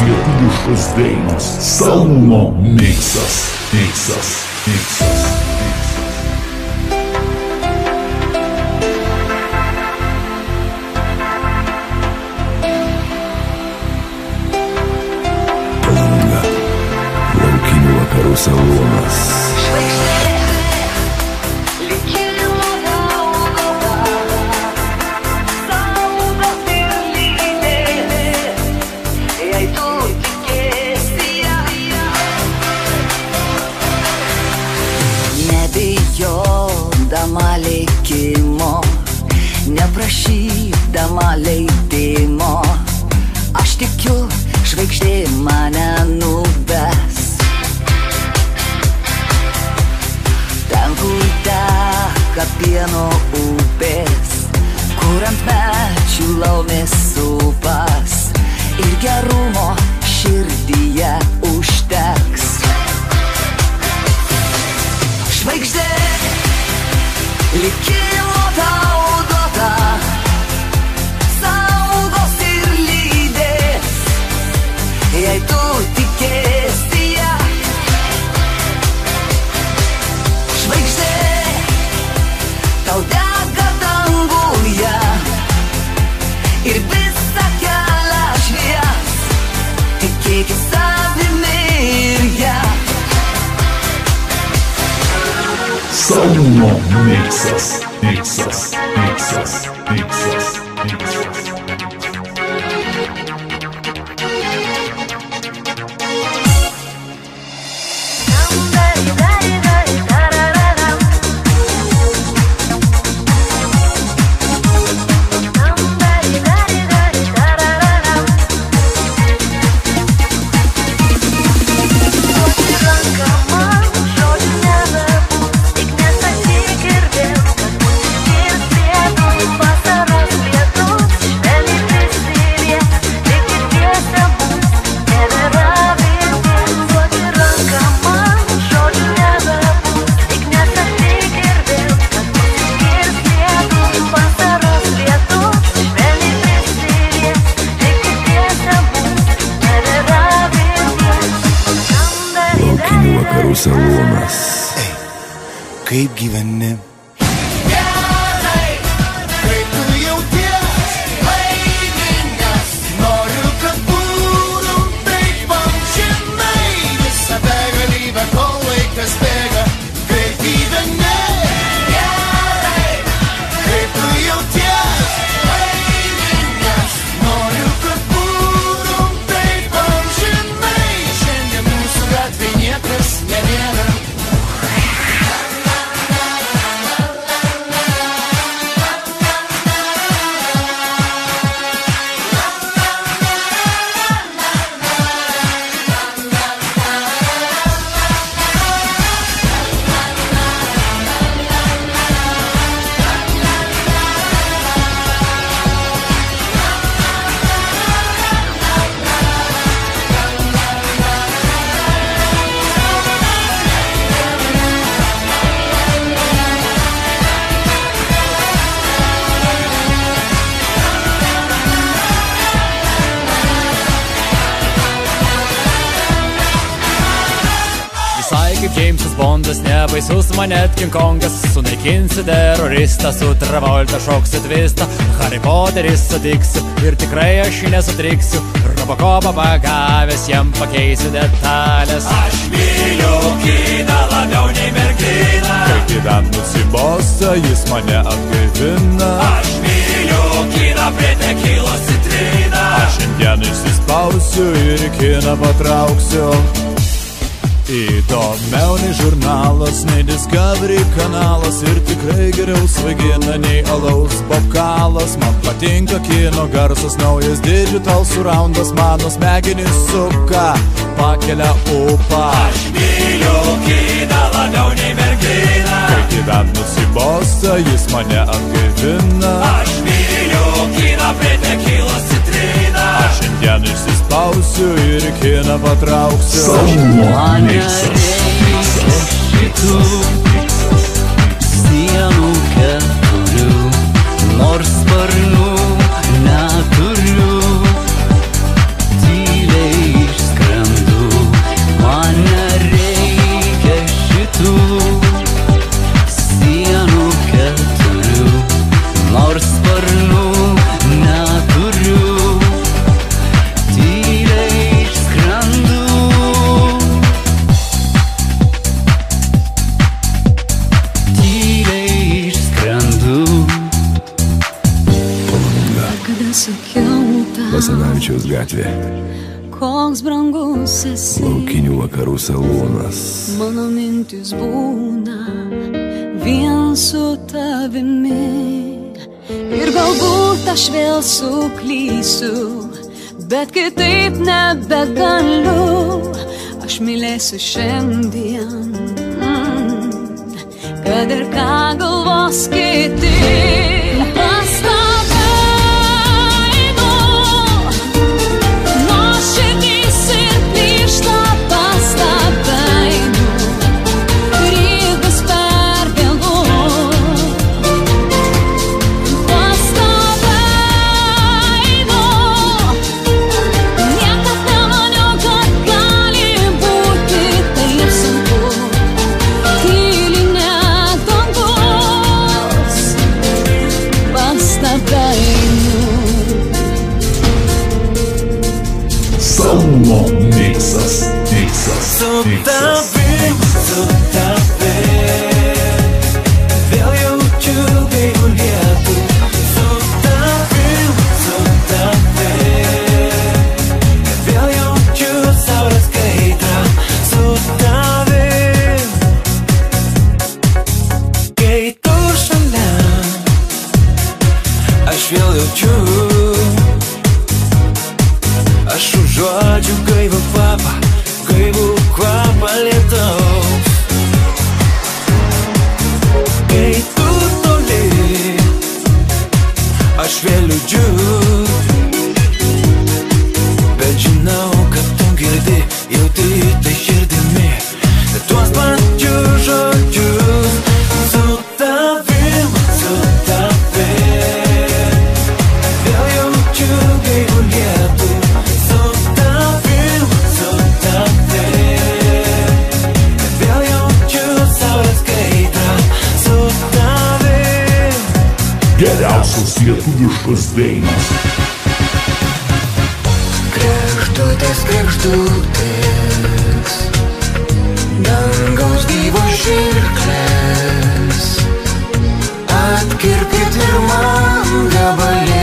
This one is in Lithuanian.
lietuviškos dainos. Salūno miksas. Palanga, laukinių vakarų salonas. Nebijodama likimo, neprašydama leidimo, aš tikiu, žvaigždė mane nuves. Ten, kur teka pieno upės, kur ant medžių laumės upas ir gerumo širdyje užteks. Žvaigždė, likimo tau duota, saugos ir lydės, jei tu tikėsi ją. Žvaigždė, tau dega danguje ir visą kelią švies, tikėk savimi ir ją. Salūno miksas. Salonas. Kaip gyveni? Gerai, kaip tu jauties, laimingas. Noriu, kad būtum taip amžinai. Visą begalybę, kol laikas bėga. Kaip gyveni? Gerai, kaip tu jauties, laimingas. Noriu, kad būtum taip amžinai. Šiandien mūsų gatvėj niekas nebėra. Kaip Džeimsas Bondas, nebaisus man net King Kongas. Sunaikinsiu teroristą, su Travolta šoksiu tvistą. Harry Potteris sutiksiu ir tikrai aš nesutriksiu. Robocopą pagavęs, jam pakeisiu detalės. Aš myliu kiną labiau nei merginą. Kai gyvent nusibosta, jis mane atgaivina. Aš myliu kiną prie tekilos citriną. Aš šiandien išsispausiu ir į kiną patrauksiu. Įdomiau nei žurnalas, nei Discovery kanalas. Ir tikrai geriau svaigina nei alaus bokalas. Man patinka kino garsas, naujas digital surroundas. Mano smegenys suka, pakelia upą. Aš myliu kiną labiau nei merginą. Kai gyvent nusibosta, jis mane atgaivina. Aš myliu kiną prie tekilos citriną. Aš šiandien išsispausiu ir į kiną patrauksiu. Salūno Nereikia šitų sienų keturių, nors sparnų neturiu. Tyliai Bažnyčios gatvė, koks brangus esi. laukinių vakarų salonas. Mano mintis būna vien su tavimi. Ir galbūt aš vėl suklysiu, bet kitaip nebegaliu. Aš mylėsiu šiandien, kad ir ką galvos kiti. Pas tave einu, nuoširdys ir plyšta. Pas tave einu, Rygos per vėlu. Pas tave einu, niekad nemaniau, kad gali būti taip sunku. Tyli net dangus, pas tave einu. Salmo mixas, mixas, mixas. Su tavim, vėl jaučiu gaivų lietų. Su tavim, vėl jaučiu saulės kaitrą. Su tavim, kai tu šalia, aš vėl jaučiu. Aš užuodžiu gaivų kvapą lietaus. Kai tu toli, aš vėl liūdžiu. Bet žinau, kad tu girdi, jauti tai širdimi tuos pačius žodžius. Su tavim, vėl jaučiu gaivų lietų. Su tavim, vėl jaučiu saulės kaitrą. Su tavim. Geriausios lietuviškos dainos. Kregždutės, kregždutės, dangaus gyvos žirklės, atkirpkit ir man gabalėlį.